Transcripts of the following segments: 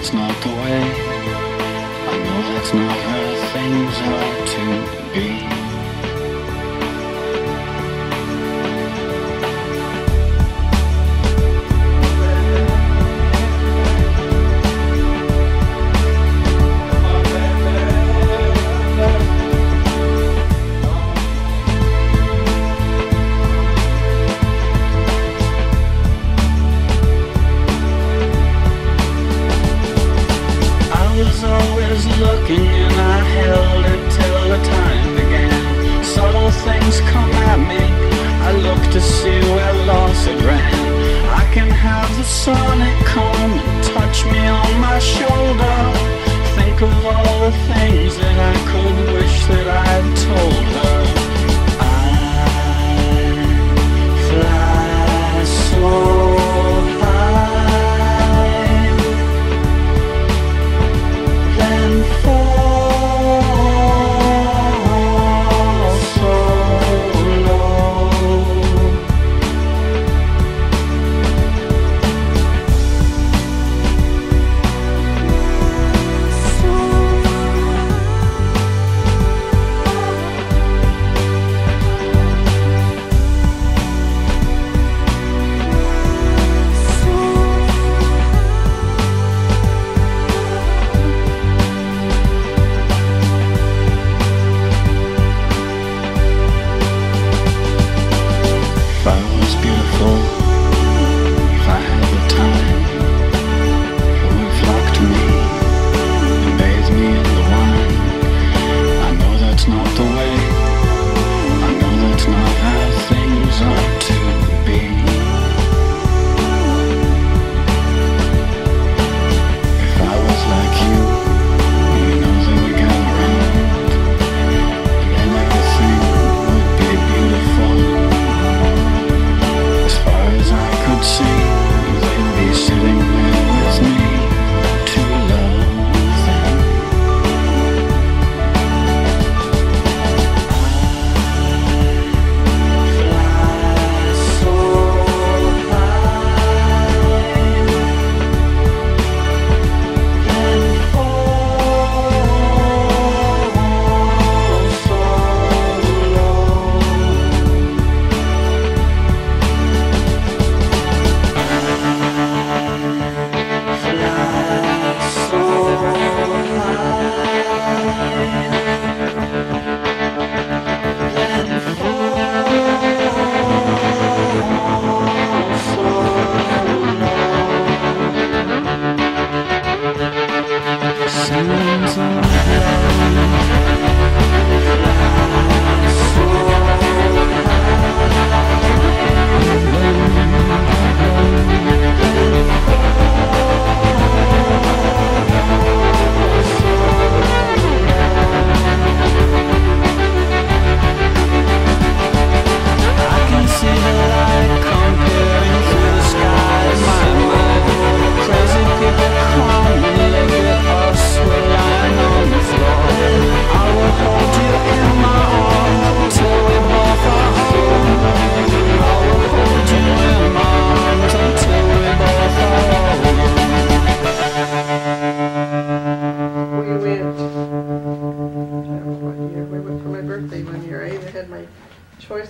that's not the way. I know that's not how things are to be. Looking and I held it till the time began. Subtle things come at me, I look to see where loss it ran. I can have the sonic come and touch me on my shoulder. Think of all the things that I could wish that I'd told her. I fly so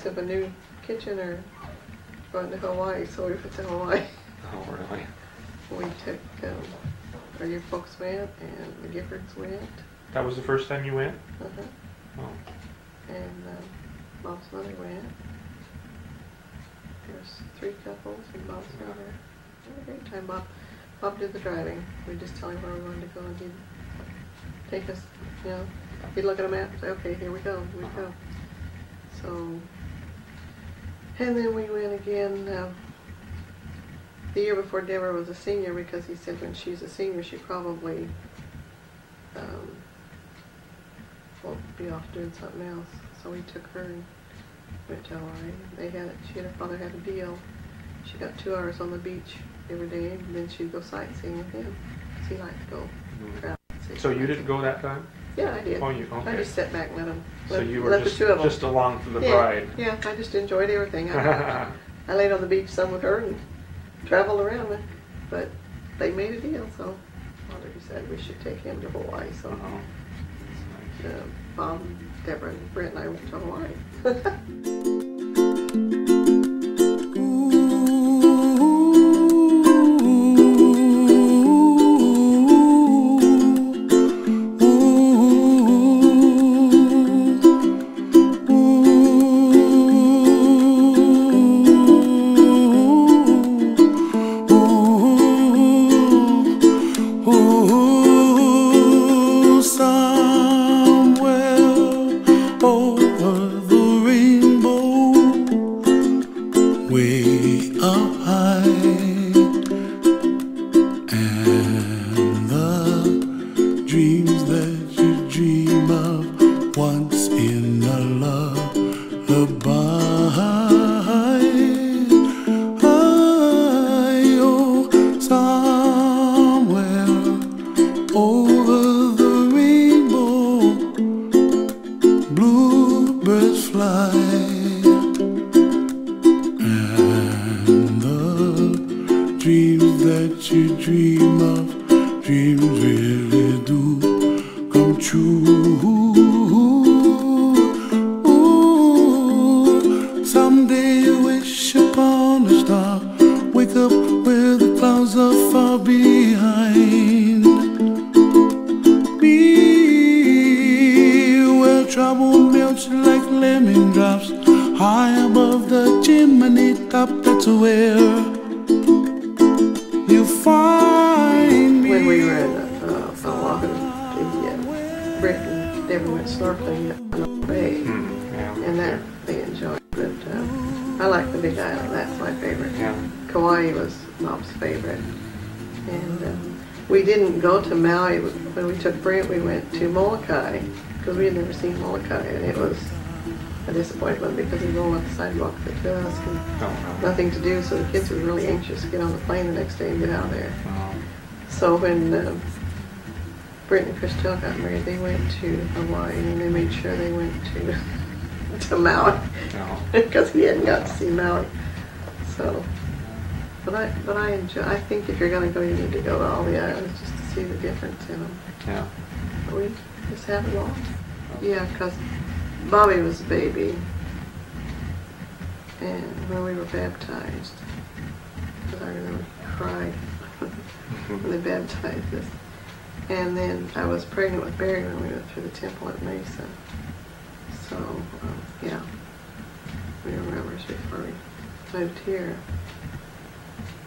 of a new kitchen or going to Hawaii, so we went to Hawaii. Oh, really? We took, our your folks went and the Giffords went. That was the first time you went? Uh-huh. Oh. And Bob's mother went. There's 3 couples and Bob's mother. We had a great time. Bob did the driving. We'd just tell him where we wanted to go and he'd take us, you know, he'd look at a map and say, okay, here we go, we'd go. So, and then we went again the year before Deborah was a senior, because he said when she's a senior she probably won't be off doing something else. So we took her and went to Hawaii. She and her father had a deal. She got 2 hours on the beach every day, and then she'd go sightseeing with him, because he liked to go travel. So you didn't go that time? Yeah, I did. Oh, you, okay. I just sat back and let them. So you were just along for the ride. Yeah, I just enjoyed everything. I laid on the beach some with her and traveled around, but they made a deal, so father decided we should take him to Hawaii. So Nice. Bob, Deborah, and Brent and I went to Hawaii. To Maui, when we took Brent, we went to Molokai because we had never seen Molokai, and it was a disappointment because we rolled up the sidewalk at dusk and nothing to do, so the kids were really anxious to get on the plane the next day and get out of there. So when Brent and Christelle got married, they went to Hawaii, and they made sure they went to Maui because he hadn't got to see Maui. So, but I enjoy. I think if you're going to go, you need to go to all the islands just to see the difference in them. Yeah. But we just have it all. Yeah, because Bobby was a baby, and when we were baptized, because I remember he cried when they baptized us. And then I was pregnant with Barry when we went through the temple at Mesa. So, yeah, we were members before we moved here.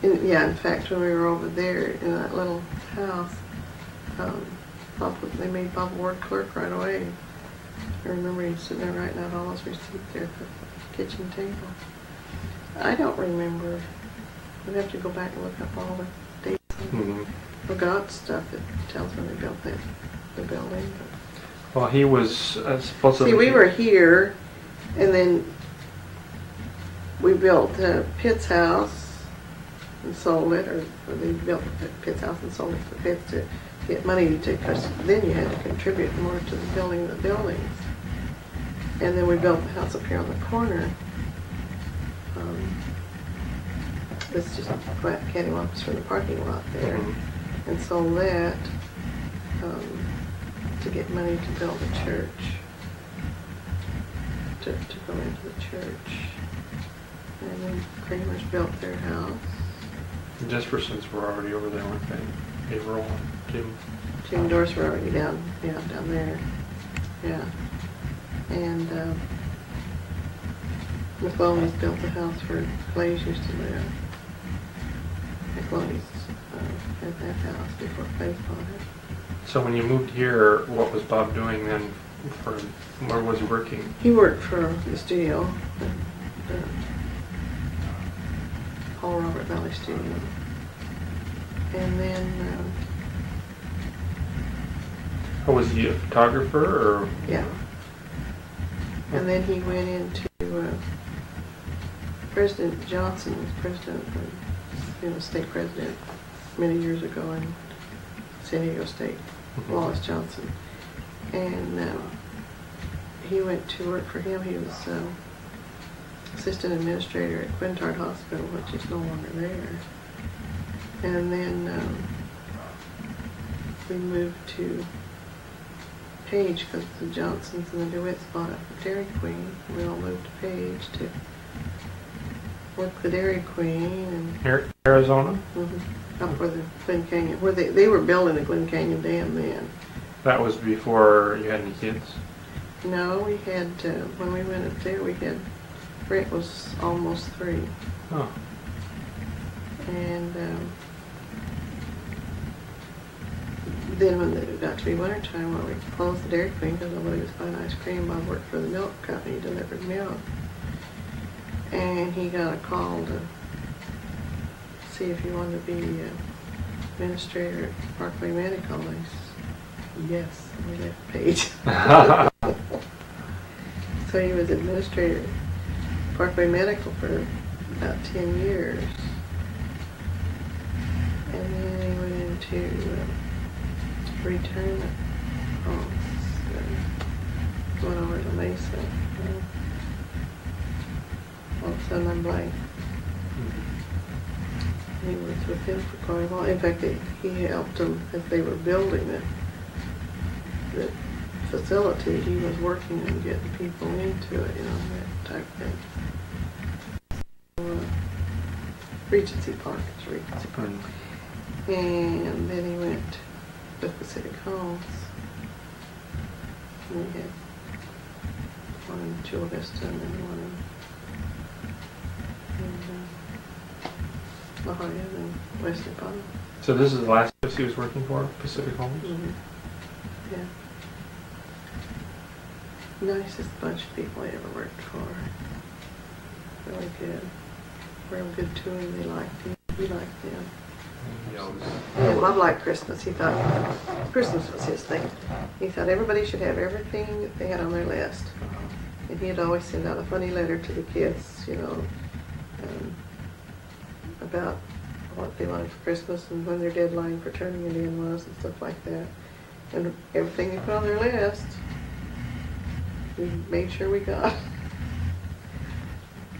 In fact, when we were over there in that little house, they made Bob Ward clerk right away. I remember him sitting there writing out all his receipts there at the kitchen table. I don't remember. We'd have to go back and look up all the dates and forgot stuff that tells when they built the building. Well, he was supposedly... See, we were here, and then we built Pitt's house and sold it, or they built Pitt's house and sold it to Pitt to get money to, because then you had to contribute more to the building of the buildings. And then we built the house up here on the corner. It's just cattywampus from the parking lot there, and sold that to get money to build a church, to go into the church. And then Kramer's built their house. The Jespersons were already over there, weren't they? April and Jim. Jim and Doris were already down there. Yeah. And McClellan's built the house where Clay's used to live. McClellan's had that house before Clay's bought it. So when you moved here, what was Bob doing then? Where was he working? He worked for the studio, the Paul Robert Valley Studio. And then... was he a photographer, or...? Yeah. And then he went into President Johnson was president, state president many years ago in San Diego State, Wallace Johnson. And he went to work for him. He was assistant administrator at Quintard Hospital, which is no longer there. And then we moved to Page because the Johnsons and the DeWitts bought up the Dairy Queen. We all moved to Page to work the Dairy Queen and Arizona? up where the Glen Canyon, where they were building the Glen Canyon Dam then. That was before you had any kids? No, we had, when we went up there, Brent was almost 3. Oh. And then when it got to be wintertime, we closed the Dairy Queen because nobody was buying ice cream. Bob worked for the milk company, he delivered milk. And he got a call to see if he wanted to be administrator at Parkway Medical. And I said, yes, we left Page. So he was administrator at Parkway Medical for about 10 years. And then he went into retirement homes, going over to Mesa. All of a sudden I'm blank. He was with him for quite a while. In fact, he helped them as they were building the facility. He was working on getting people into it, that type of thing. So, Regency Park, it's Regency Park. And then he went to Pacific Homes. We had one in Chula Vista and then one in La Jolla and West Nepal. So this is the last place he was working for, Pacific Homes? Yeah. Nicest bunch of people I ever worked for. Really good. Real good to him. They liked him. We liked them. Yeah, Bob liked Christmas. He thought Christmas was his thing. He thought everybody should have everything that they had on their list. And he'd always send out a funny letter to the kids, about what they wanted for Christmas and when their deadline for turning it in was and stuff like that. And everything they put on their list, we made sure we got.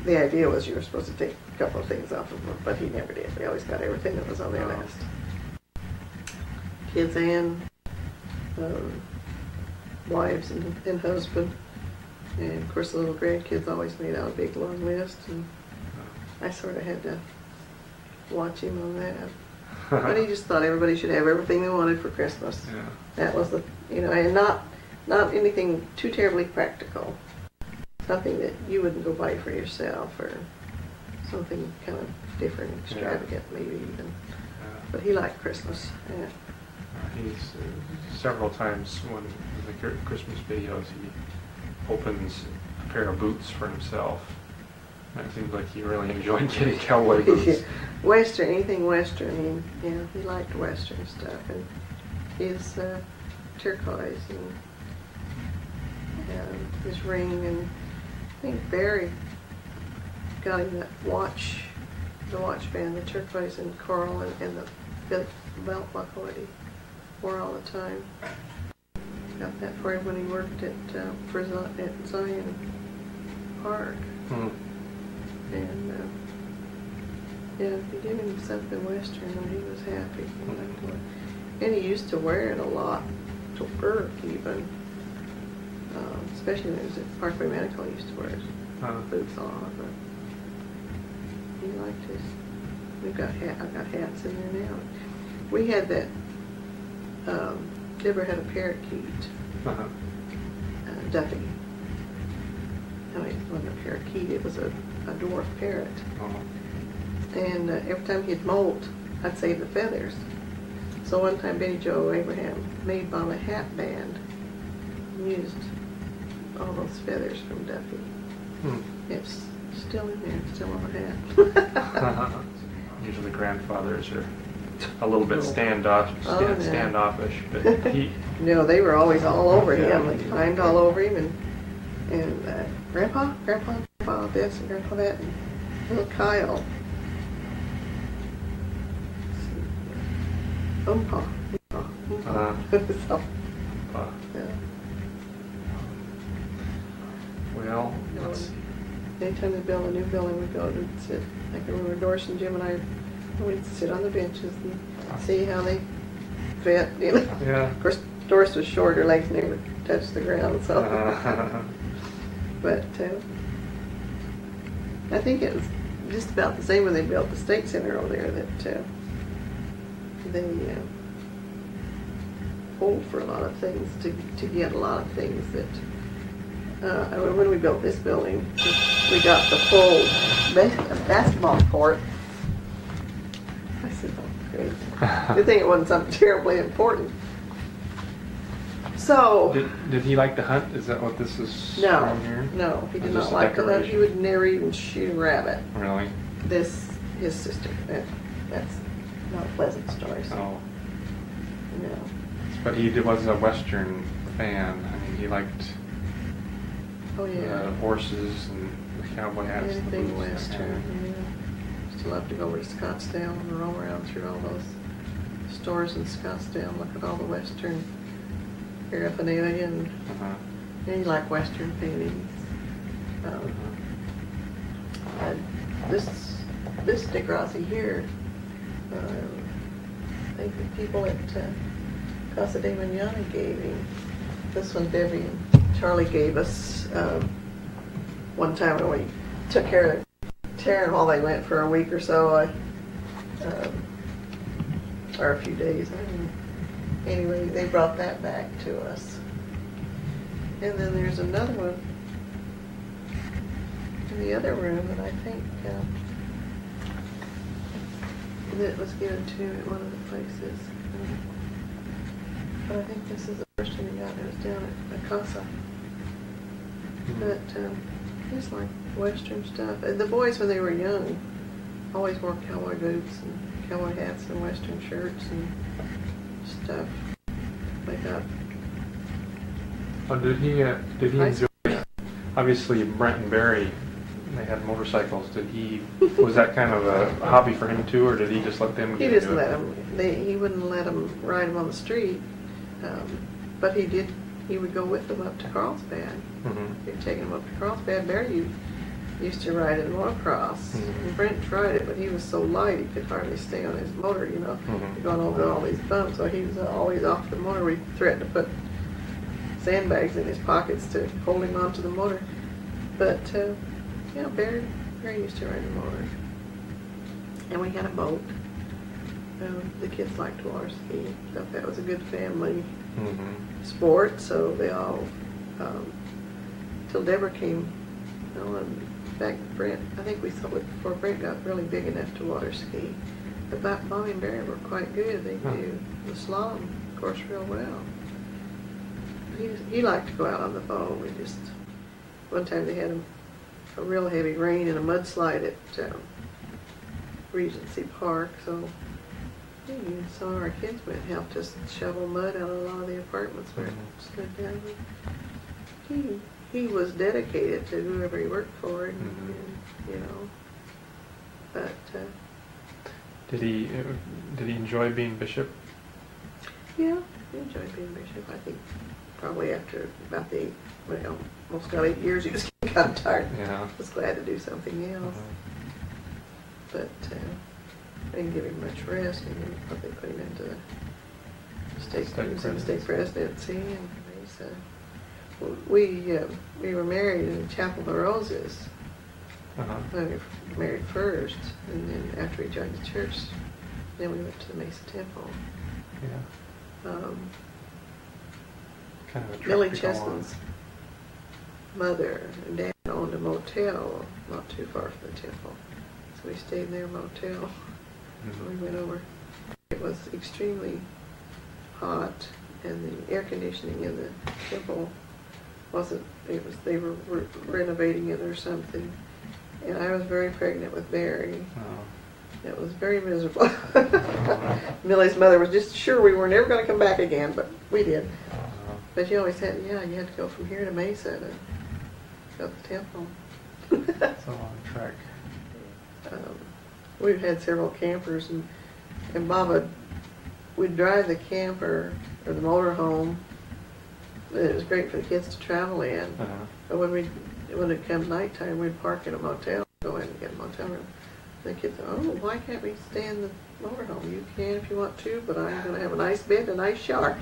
The idea was you were supposed to take a couple of things off of them, but he never did. We always got everything that was on their list. Kids and wives and husband. And of course the little grandkids always made out a big long list, and I sort of had to watch him on that. But he just thought everybody should have everything they wanted for Christmas. Yeah. That was the, and not anything too terribly practical. Something that you wouldn't go buy for yourself, or something kind of different, extravagant, maybe even. Yeah. But he liked Christmas. Yeah. He's several times when the Christmas videos he opens a pair of boots for himself. It seems like he really enjoyed getting cowboy boots. Western, anything Western. He liked Western stuff, and his turquoise and his ring, and I think Barry got him that watch, the watch band, the turquoise and coral, and the belt buckle that he wore all the time. Got that for him when he worked at Zion Park. And if you give him something Western, and he was happy. And he used to wear it a lot to work, even. Especially when he was at Parkway Medical, he used to wear his boots on. But he liked his. I've got hats in there now. We had that. Deborah had a parakeet, Duffy. I mean, it wasn't a parakeet; it was a dwarf parrot. And every time he'd molt, I'd save the feathers. So one time Betty Jo Abraham made Bob a hat band and used all those feathers from Duffy. It's still in there, still on the hat. Usually grandfathers are a little bit standoffish, but he... No, they were always all over him. They climbed all over him, and Grandpa this and Grandpa that, and little Kyle. Umpa. So, yeah. Well, let's see. Anytime they build a new building, we'd go to sit. Like when we were Doris and Jim and I, we'd sit on the benches and see how they fit, you know. Yeah. Of course, Doris was short, her legs never touched the ground, so. But I think it was just about the same when they built the State Center over there, that they pulled for a lot of things to get a lot of things that, when we built this building, we got the full basketball court. I said, oh, great. Good thing it wasn't something terribly important. So. Did he like to hunt? Is that what this is No, from here? no, he did Is not this like to hunt. decoration? He would never even shoot a rabbit. Really? His sister. That's not a pleasant story. So. Oh. No. But he was a Western fan. I mean, he liked Oh yeah. the horses and the cowboy hats. and the Anything boots. Western. Yeah. Used to love to go over to Scottsdale and roam around through all those stores in Scottsdale and look at all the Western paraphernalia, and Uh-huh. he liked Western paintings. This Dick Rossi here, I think the people at Casa de Manana gave him. This one Debbie and Charlie gave us one time when we took care of Taryn while they went for a week or so, or a few days. Anyway, they brought that back to us. And then there's another one in the other room that I think that was given to me at one of the places. But I think this is the first one we got. It was down at La Casa. But just like Western stuff. And the boys, when they were young, always wore cowboy boots and cowboy hats and Western shirts and stuff. Like that. Oh, did he enjoy it? Obviously, Brent and Barry, they had motorcycles. Was that kind of a hobby for him too, or did he just let them He get just into let it? them. He wouldn't let them ride them on the street, but he did. He would go with them up to Carlsbad. Mm-hmm. He'd take them up to Carlsbad. Barry used to ride in motocross. Mm-hmm. And Brent tried it, but he was so light he could hardly stay on his motor. You know, Mm-hmm. going over all these bumps. So he was always off the motor. We threatened to put sandbags in his pockets to hold him onto the motor. But yeah, Barry used to ride the motor. And we had a boat. The kids liked to water ski. Thought that was a good family sport. So they all, till Deborah came, and in fact, Brent, I think we sold it before Brent got really big enough to water ski. But Bobby and Barry were quite good. They do the slalom course real well. He liked to go out on the boat. One time they had a real heavy rain and a mudslide at Regency Park, so some of our kids went and helped us shovel mud out of a lot of the apartments where it slid down. He was dedicated to whoever he worked for, and you know. But did he enjoy being bishop? yeah, he enjoyed being bishop. I think probably after about almost got 8 years, he just got tired. Yeah. Was glad to do something else. But I didn't give him much rest, and then probably put him into the state presidency. And we were married in Chapel of the Roses when we married first, and then after we joined the church, then we went to the Mesa Temple. Yeah. Kind of a Millie trip to go on. Cheston's mother and dad owned a motel not too far from the temple. So we stayed in their motel. We went over. It was extremely hot, and the air conditioning in the temple wasn't, they were renovating it or something. And I was very pregnant with Barry. Oh. It was very miserable. Millie's mother was just sure we were never going to come back again, but we did. But you always said, you had to go from here to Mesa to go to the temple. That's a long trek. We've had several campers, and Bob would drive the camper or the motor home. It was great for the kids to travel in. But when it come nighttime, we'd park in a motel, go in and get a motel room. The kids, oh, why can't we stay in the motorhome? You can if you want to, but I'm going to have a nice bed and a nice shower.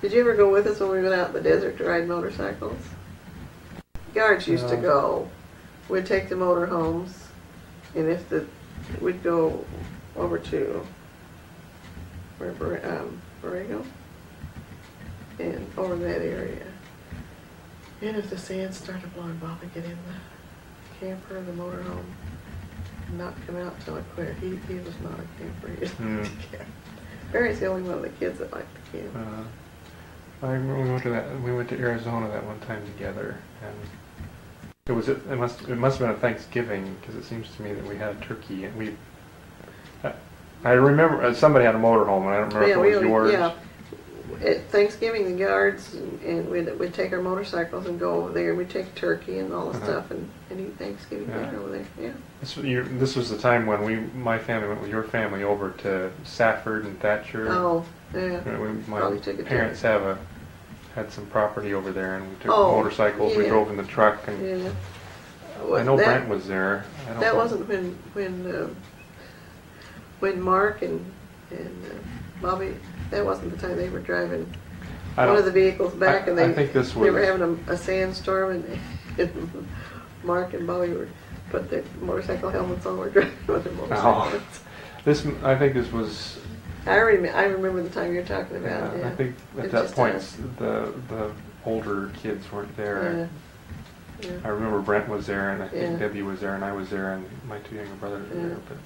Did you ever go with us when we went out in the desert to ride motorcycles? Guards used to go. We'd take the motorhomes, and we'd go over to Borrego, and over that area. And if the sand started blowing, Bob would get in the camper, the motorhome, and not come out till it quit. He was not a camper. He didn't like to camp. Barry's the only one of the kids that liked to camp. I remember we went to Arizona that one time together, and it must have been a Thanksgiving, because it seems to me that we had turkey, and I remember somebody had a motorhome, and I don't remember if it was yours. Yeah. At Thanksgiving, the guards and we'd take our motorcycles and go over there. We'd take turkey and all the stuff and eat Thanksgiving dinner over there. Yeah. This was the time when my family went with your family over to Safford and Thatcher. Oh, yeah. My parents had some property over there, and we took motorcycles. We drove in the truck, and I know Brent was there. That wasn't when Mark and Bobby. That wasn't the time they were driving one of the vehicles back, and they were having a sandstorm, and Mark and Bobby put their motorcycle helmets on. Were driving with their motorcycles. I think this was. I remember the time you're talking about. I think at that point the older kids weren't there. Yeah. I remember Brent was there, and I think Debbie was there, and I was there, and my two younger brothers were there. But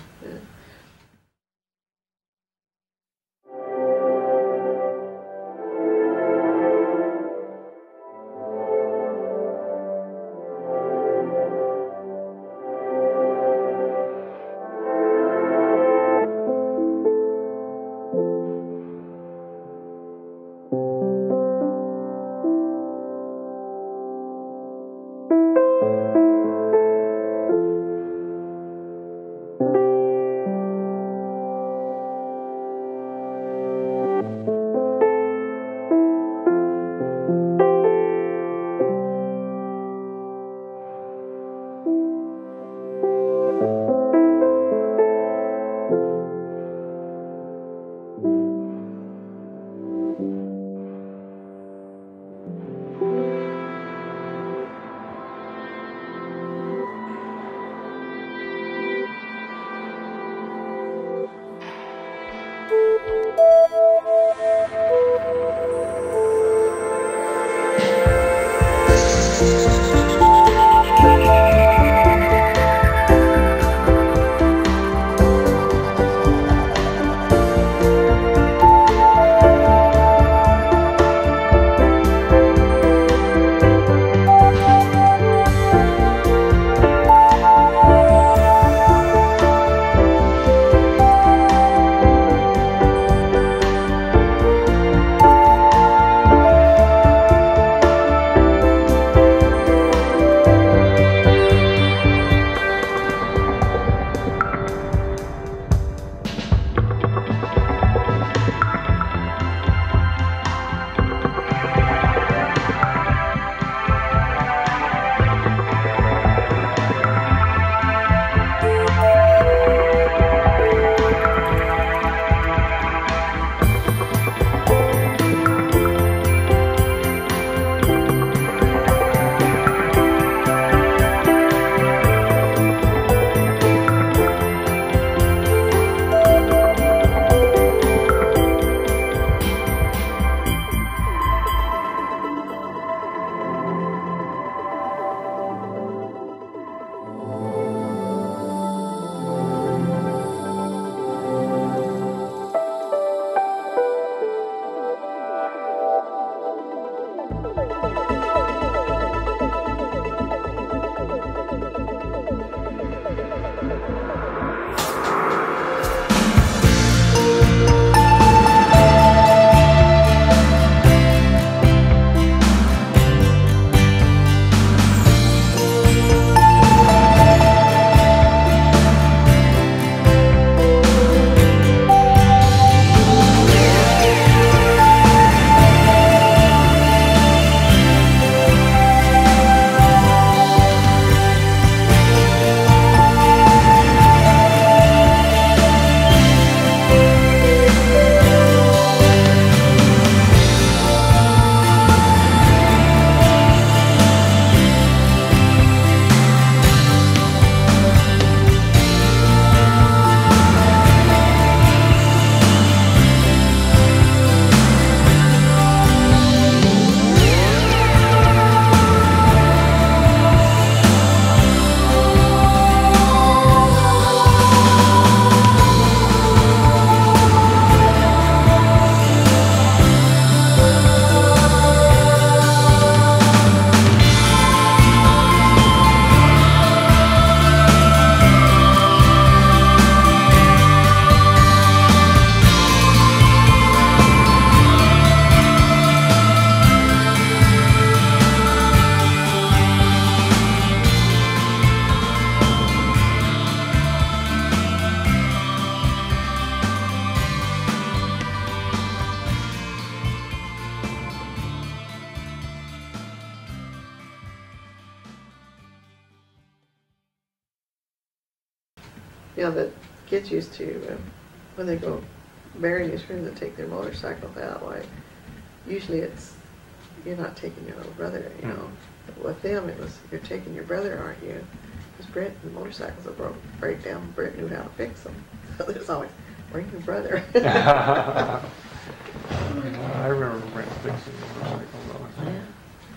You know, that kids used to, when they go various rooms and take their motorcycles out, like, usually it's, you're not taking your little brother, you know. But with them, it was, you're taking your brother, aren't you? Because Brett, the motorcycles that break down, Brett knew how to fix them. So there's always, bring your brother. I remember Brent fixing the motorcycle though. Yeah,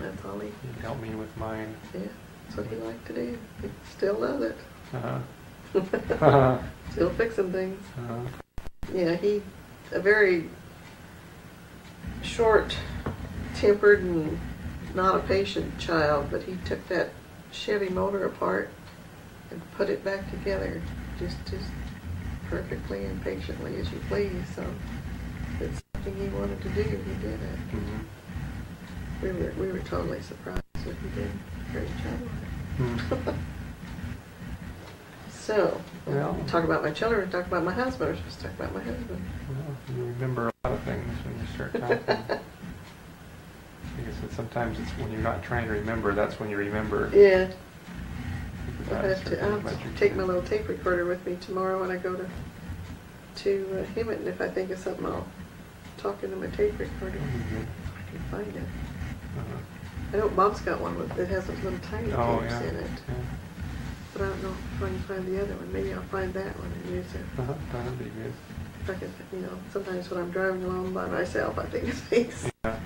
that's all he helped me with mine. Yeah, that's what he liked to do. He still does it. Uh-huh. Still fixing things. Uh-huh. Yeah, he, a very short-tempered and not a patient child, but he took that Chevy motor apart and put it back together just as perfectly and patiently as you please. So if it's something he wanted to do, he did it. Mm-hmm. We were totally surprised that he did a great job with it. So, Well, talk about my children, talk about my husband. I was supposed to talk about my husband. Well, you remember a lot of things when you start talking. Like I said, sometimes it's when you're not trying to remember, that's when you remember. Yeah. I'll I'll take my little tape recorder with me tomorrow when I go to Hemet, and if I think of something, I'll talk into my tape recorder. I can find it. I know Bob's got one that has those little tiny tapes in it. Yeah. But I don't know if I can find the other one. Maybe I'll find that one and use it. That'd be good. If I can, you know, sometimes when I'm driving along by myself, I think of things. Yeah.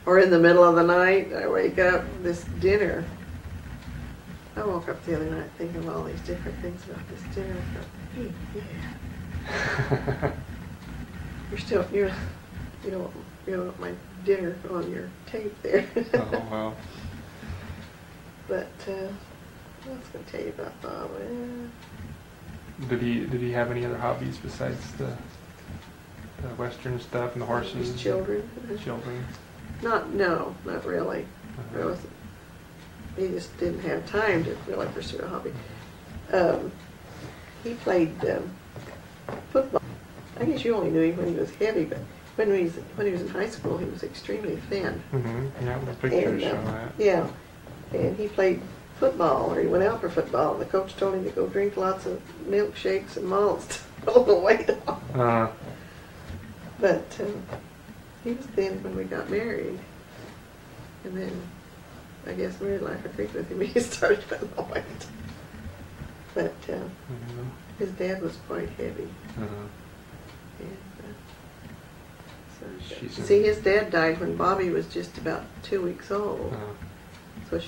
Or in the middle of the night, I wake up, this dinner. I woke up the other night thinking of all these different things about this dinner. I thought, hey, yeah. You don't want my dinner on your tape there. Oh, well. But, I was going to tell you about Bob. Did he have any other hobbies besides the Western stuff and the horses? His children. Children? No, not really. It wasn't. He just didn't have time to really pursue a hobby. He played football. I guess you only knew him when he was heavy, but when he was in high school, he was extremely thin. Mm-hmm. Yeah, the pictures show that. Yeah, and he played football, or he went out for football, and the coach told him to go drink lots of milkshakes and malts to pull the weight off. But he was thin when we got married, and then I guess married life agreed with him. He started putting the weight. But his dad was quite heavy. And, see, his dad died when Bobby was just about 2 weeks old. So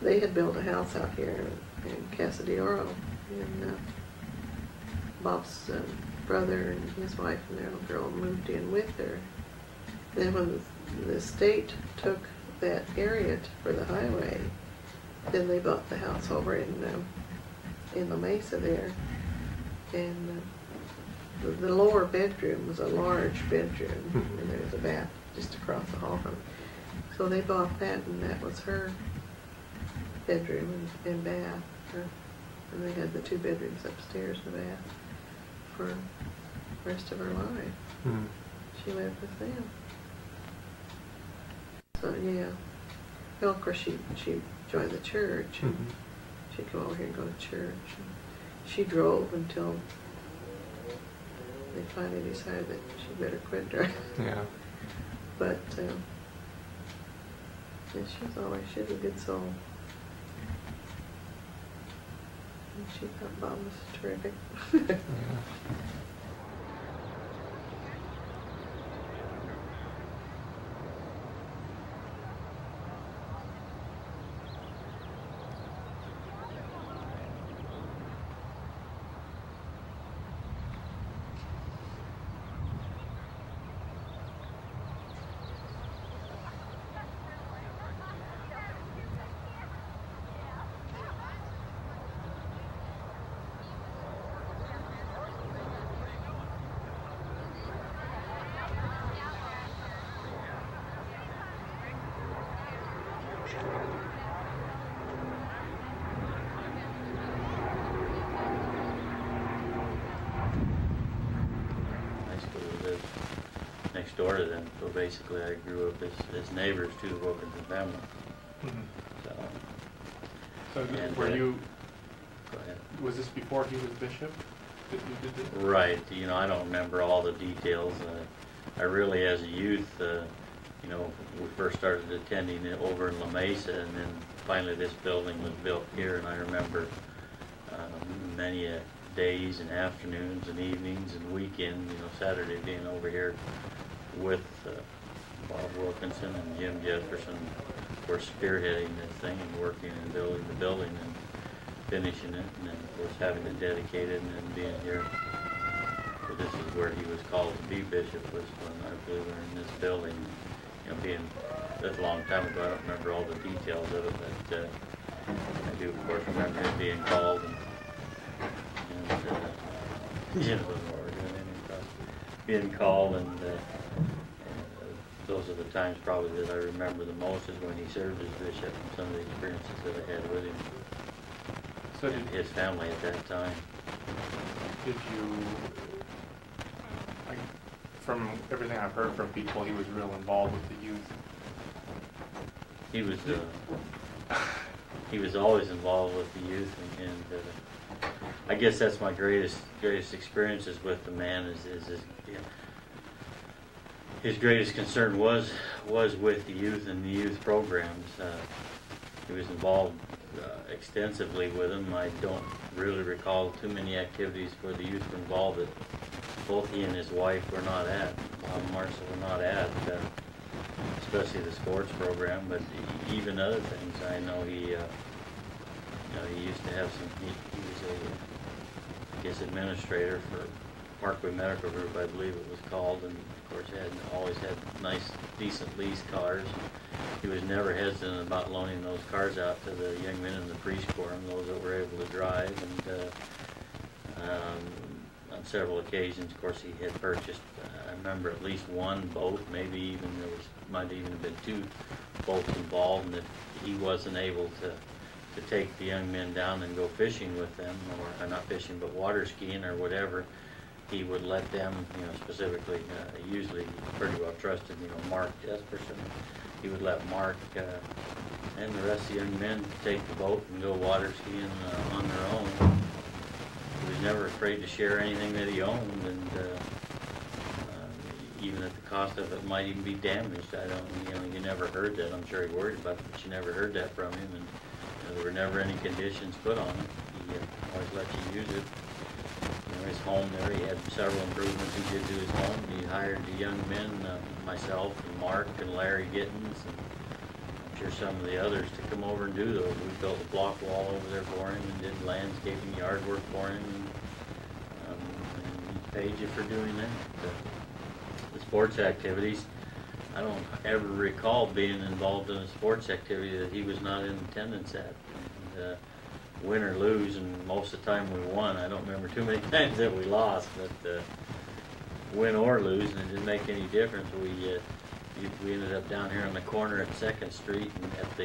they had built a house out here in Casa de Oro, and Bob's brother and his wife and their little girl moved in with her. And then when the state took that area for the highway, then they bought the house over in La Mesa there, and the lower bedroom was a large bedroom, and there was a bath just across the hall from it. So they bought that, and that was her bedroom and bath, and they had the 2 bedrooms upstairs and a bath for the rest of her life. She lived with them. So yeah, well, of course she joined the church, and she'd come over here and go to church. And she drove until they finally decided that she better quit driving. Yeah. But yeah, she was a good soul. And she thought Bob was terrific. Yeah. Next door to them, so basically I grew up as neighbors to the Wilkinson family. So And, were you Go ahead. Was this before he was bishop that you did this? Right. You know, I don't remember all the details. I really, as a youth, you know, we first started attending it over in La Mesa, and then finally this building was built here, and I remember many days and afternoons and evenings and weekends, you know, Saturday being over here with Bob Wilkinson and Jim Jefferson, of course, spearheading this thing and working and building the building and finishing it, and then, of course, having to dedicate it and then being here. So this is where he was called to be bishop, was when I believe we were in this building. You know, that's a long time ago. I don't remember all the details of it, but I do, of course, remember him being called and you know, being called, and those are the times probably that I remember the most, is when he served as bishop and some of the experiences that I had with him and his family at that time. Did you, from everything I've heard from people, he was real involved with the youth? He was always involved with the youth, and I guess that's my greatest experiences with the man is his greatest concern was with the youth and the youth programs. He was involved extensively with them. I don't really recall too many activities where the youth were involved that both he and his wife were not at. Marcia were not at, especially the sports program, but even other things. I know he used to have some. He was I guess administrator for Parkway Medical Group, I believe it was called, and of course always had nice, decent lease cars. He was never hesitant about loaning those cars out to the young men in the preschool, those that were able to drive, and on several occasions, of course, he had purchased, I remember at least one boat, maybe even might even have been two boats involved, and if he wasn't able to take the young men down and go fishing with them, or not fishing, but water skiing or whatever, he would let them, you know, specifically, usually pretty well trusted, you know, Mark Jesperson. He would let Mark and the rest of the young men take the boat and go water skiing on their own. He was never afraid to share anything that he owned, and even at the cost of it might even be damaged. You never heard that. I'm sure he worried about it, but you never heard that from him, and there were never any conditions put on it. He always let you use it. You know, his home there, he had several improvements he did to his home. He hired the young men, myself and Mark and Larry Gittins, and I'm sure some of the others, to come over and do those. We built a block wall over there for him and did landscaping, yard work for him, and he paid you for doing that. The sports activities, I don't ever recall being involved in a sports activity that he was not in attendance at. And, win or lose, and most of the time we won. I don't remember too many times that we lost, but win or lose, and it didn't make any difference. We ended up down here on the corner at 2nd Street, and at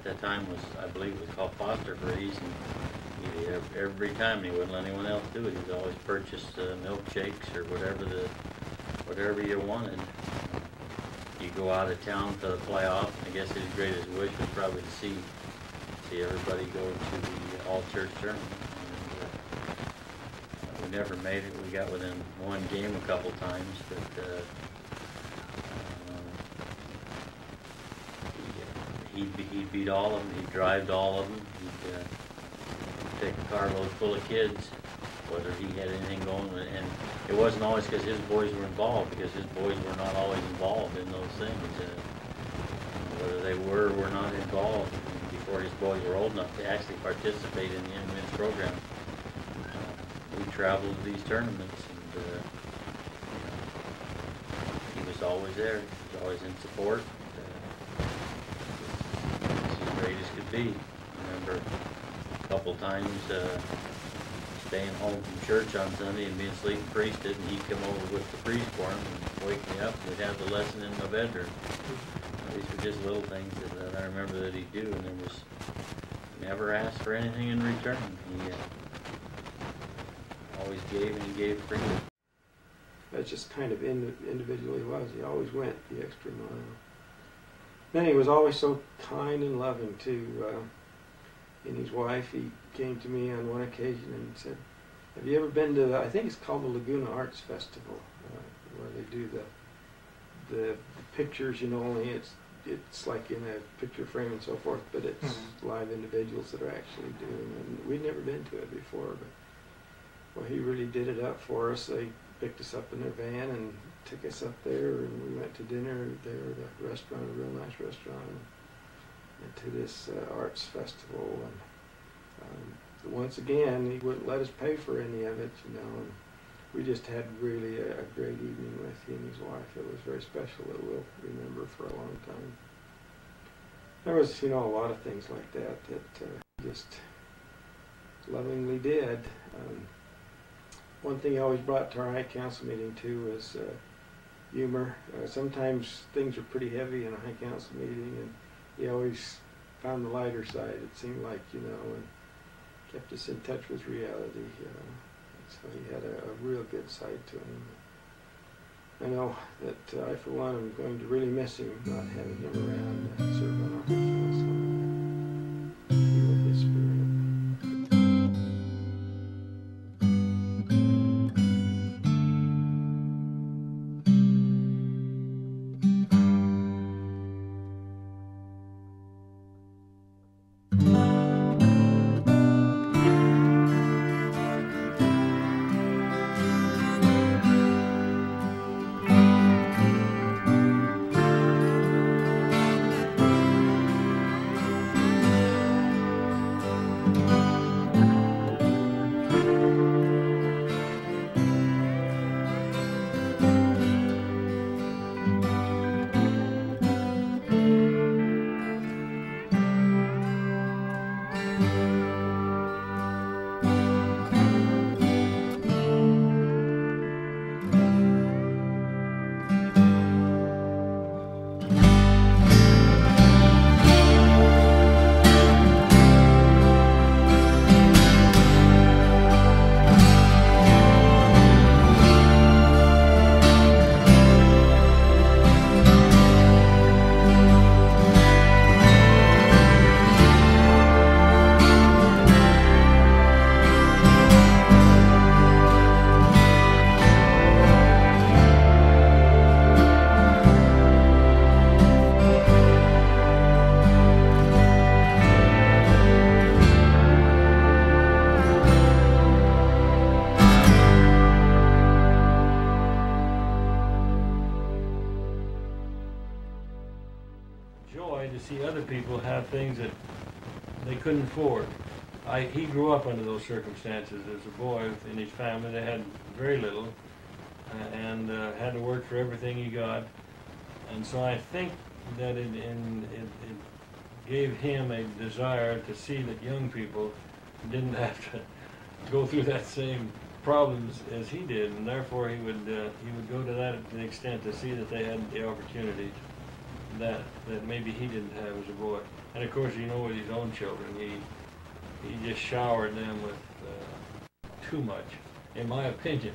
that time I believe it was called Foster Breeze, and every time he wouldn't let anyone else do it. He'd always purchase milkshakes or whatever you wanted. You go out of town to the playoff. I guess his greatest wish was probably to see everybody go to the all-church tournament. And, we never made it. We got within one game a couple times, but he'd beat all of them. He'd drive all of them. He'd take a carload full of kids, whether he had anything going. And it wasn't always because his boys were involved, because his boys were not always involved in those things. Whether they were or were not involved, before his boys were old enough to actually participate in the young men's program, we traveled to these tournaments, and he was always there. He was always in support. He was as great as could be. I remember a couple times staying home from church on Sunday and being sleeping priested, and he'd come over with the priest for him and wake me up, and we'd have the lesson in my bedroom. These were just little things that I remember that he'd do, and there was never asked for anything in return. He always gave, and he gave freely. That's just kind of individual he was. He always went the extra mile. Then he was always so kind and loving too. and his wife, he came to me on one occasion and said, "Have you ever been to, I think it's called the Laguna Arts Festival, where they do the pictures, you know, only it's like in a picture frame and so forth, but it's live individuals that are actually doing it. And we'd never been to it before, but well, he really did it up for us. They picked us up in their van and took us up there, and we went to dinner there at a restaurant, a real nice restaurant, and to this arts festival. And once again, he wouldn't let us pay for any of it, you know. And we just had really a great evening with he and his wife. It was very special that we'll remember for a long time. There was, you know, a lot of things like that he just lovingly did. One thing he always brought to our high council meeting too was humor. Sometimes things are pretty heavy in a high council meeting, and he always found the lighter side, it seemed like, you know, and kept us in touch with reality, you know. So he had a real good side to him. I know that I, for one, am going to really miss him, not having him around to serve on our high council. Be with his spirit. See other people have things that they couldn't afford. He grew up under those circumstances as a boy in his family. They had very little and had to work for everything he got. And so I think that it gave him a desire to see that young people didn't have to go through that same problems as he did, and therefore he would go to that extent to see that they had the opportunity that maybe he didn't have as a boy. And of course, you know, with his own children, he just showered them with too much, in my opinion.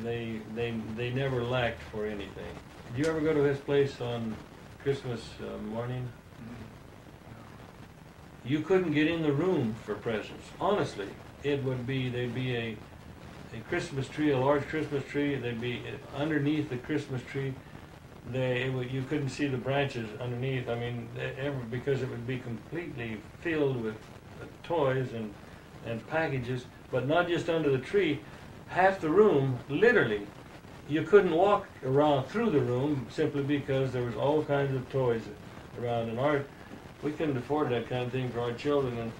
They never lacked for anything. Did you ever go to his place on Christmas morning? You couldn't get in the room for presents. Honestly, it would be, there'd be a Christmas tree, a large Christmas tree. They'd be underneath the Christmas tree. You couldn't see the branches underneath. I mean, because it would be completely filled with toys and packages, but not just under the tree. Half the room, literally, you couldn't walk around through the room simply because there was all kinds of toys around. And we couldn't afford that kind of thing for our children, and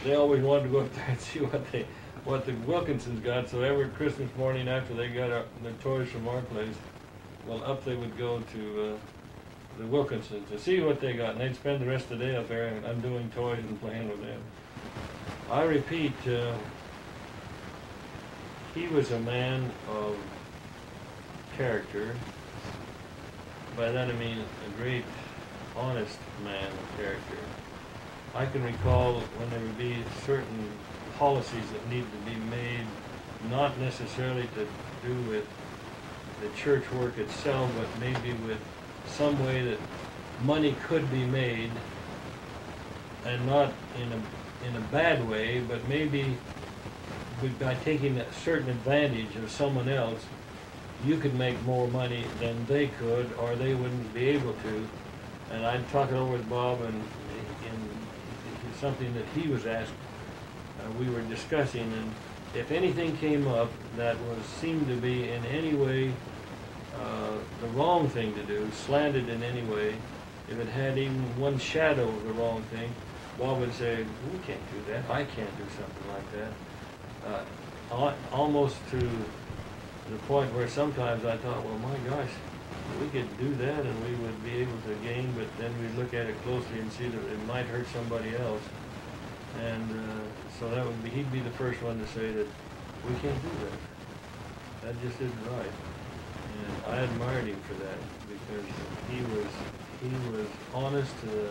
they always wanted to go up there and see what the Wilkinsons got. So every Christmas morning after they got their toys from our place, well, up they would go to the Wilkinsons to see what they got, and they'd spend the rest of the day up there undoing toys and playing with them. I repeat, he was a man of character. By that I mean a great, honest man of character. I can recall when there would be certain policies that needed to be made, not necessarily to do with the church work itself, but maybe with some way that money could be made and not in a bad way, but maybe by taking a certain advantage of someone else, you could make more money than they could, or they wouldn't be able to. And I'd talk it over with Bob, and in something that he was asked, we were discussing, and if anything came up that seemed to be in any way the wrong thing to do, slanted in any way, if it had even one shadow of the wrong thing, Bob would say, we can't do that, I can't do something like that. Almost to the point where sometimes I thought, well, my gosh, we could do that and we would be able to gain, but then we'd look at it closely and see that it might hurt somebody else. And so that would be, he'd be the first one to say that we can't do that. That just isn't right. And I admired him for that, because he was honest to the,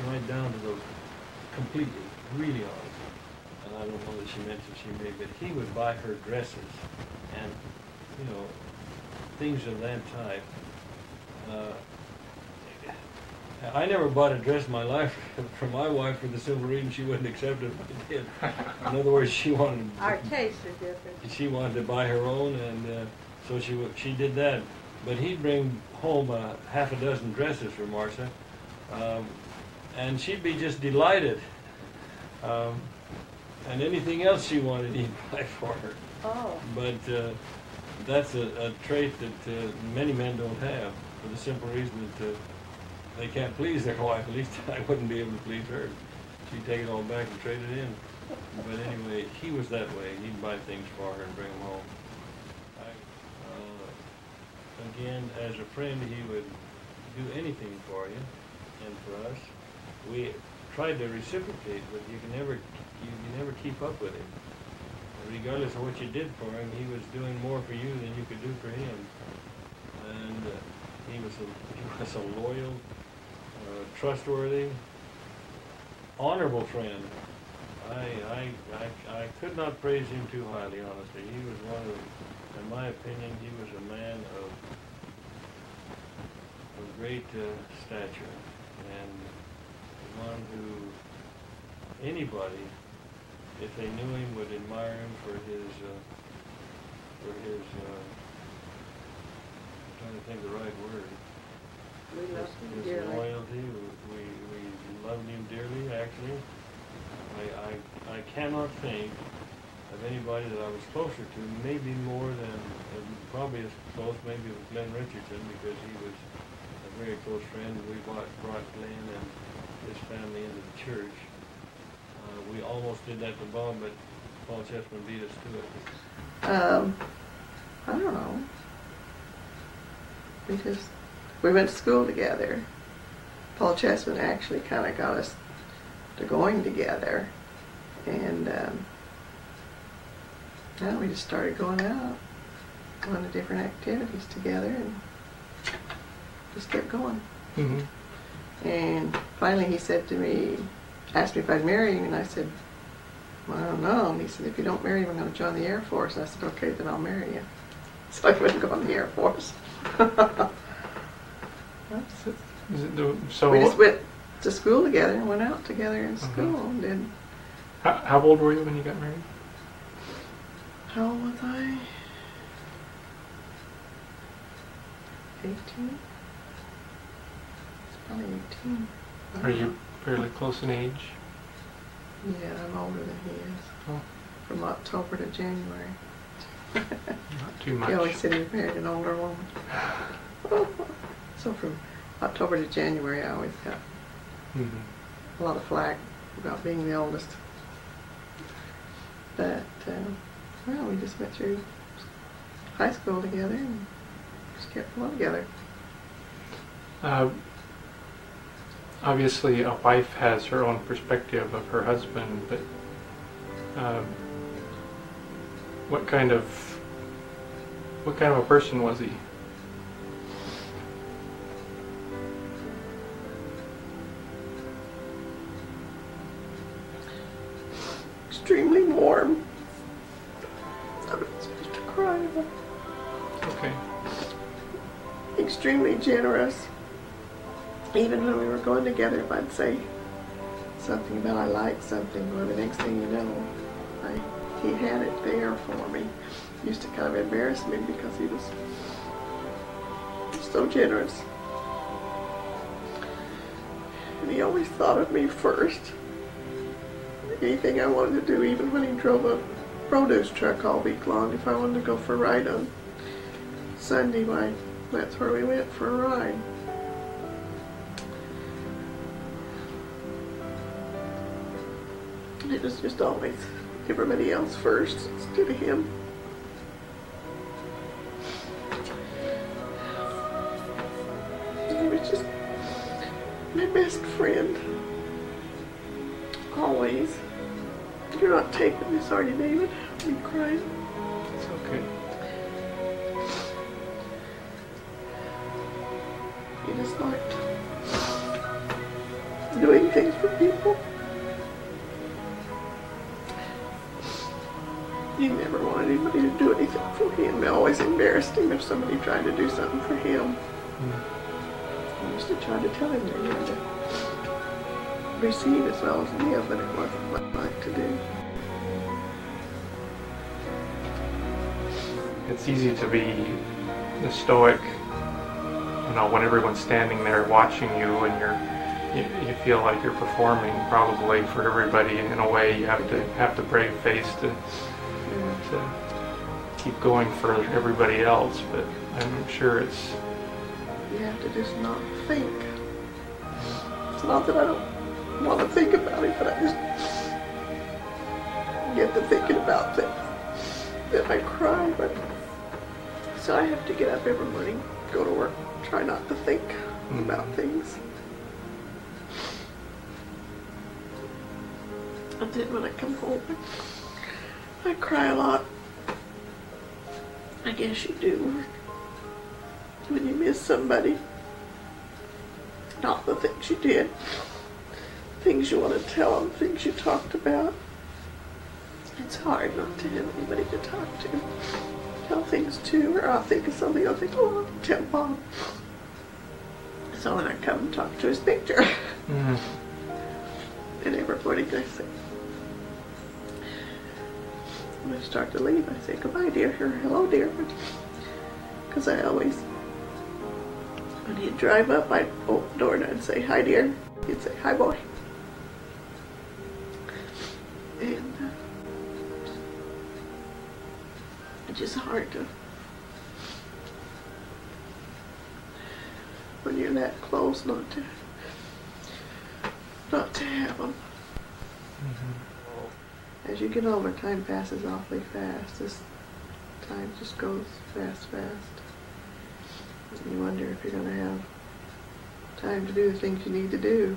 right down to those, completely, really honest. And I don't know that she mentioned she may, but he would buy her dresses and, you know, things of that type. I never bought a dress in my life for my wife for the simple reason she wouldn't accept it if I did. In other words, she wanted. Our tastes are different. She wanted to buy her own, and so she did that. But he'd bring home half a dozen dresses for Marcia, and she'd be just delighted. And anything else she wanted, he'd buy for her. Oh. But that's a trait that many men don't have, for the simple reason that they can't please their wife. At least I wouldn't be able to please her. She'd take it all back and trade it in. But anyway, he was that way. He'd buy things for her and bring them home. Again, as a friend, he would do anything for you and for us. We tried to reciprocate, but you can never keep up with him. Regardless of what you did for him, he was doing more for you than you could do for him. And he was a loyal, trustworthy, honorable friend. I could not praise him too highly, honestly. He was one of, in my opinion, he was a man of great stature, and one who anybody, if they knew him, would admire him for his I'm trying to think of the right word. We love him His dearly. loyalty. We loved him dearly, actually. I cannot think of anybody that I was closer to, maybe more than, probably as close maybe with Glenn Richardson, because he was a very close friend. We brought Glenn and his family into the church. We almost did that to Bob, but Paul Chessman beat us to it. I don't know. Because we went to school together. Paul Chessman actually kind of got us to going together. And now we just started going out, going to different activities together, and just kept going. Mm-hmm. And finally he said to me, asked me if I'd marry him, and I said, well, I don't know. And he said, if you don't marry him, I'm going to join the Air Force. And I said, okay, then I'll marry you. So I wouldn't go in the Air Force. So we just went to school together and went out together in school. And did. How old were you when you got married? How old was I? 18? It's probably 18. Are you fairly close in age? Yeah, I'm older than he is. Oh. From October to January. Not too much. He always said he married an older woman. So from October to January, I always got a lot of flack about being the oldest. But, well, we just went through high school together and just kept going together. Obviously, a wife has her own perspective of her husband, but what kind of a person was he? Extremely warm. I'm not supposed to cry. Okay. Extremely generous. Even when we were going together, if I'd say, something about I like something, well, the next thing you know, he had it there for me. Used to kind of embarrass me because he was so generous. And he always thought of me first. Anything I wanted to do, even when he drove a produce truck all week long, if I wanted to go for a ride on Sunday, why, that's where we went for a ride. It was just always everybody else first instead of him. He was just my best friend. Always. You're not taking this, are you, David? Are you crying? It's okay. He just liked doing things for people. He never wanted anybody to do anything for him. It always embarrassed him if somebody tried to do something for him. I used to try to tell him that he had to receive as well as give, but it wasn't what I liked to do. It's easy to be the stoic, when everyone's standing there watching you and you feel like you're performing probably for everybody. In a way, you have to brave face to keep going for everybody else. But I'm sure it's. You have to just not think. It's not that I don't want to think about it, but I just get to thinking about things. Then I cry, but so I have to get up every morning, go to work, try not to think about things. And then when I come home, I cry a lot. I guess you do. When you miss somebody, not the things you did, things you want to tell them, things you talked about. It's hard not to have anybody to talk to, tell things to, or I'll think of something, I'll think, oh, I'll tell Bob. So when I come and talk to his picture, and every morning I say, when I start to leave, I say, goodbye, dear, or hello, dear, because I always, when he'd drive up, I'd open the door and I'd say, hi, dear. He'd say, hi, boy. And it's just hard to, when you're that close, not to have them. As you get older, time passes awfully fast. This time just goes fast. And you wonder if you're going to have time to do the things you need to do.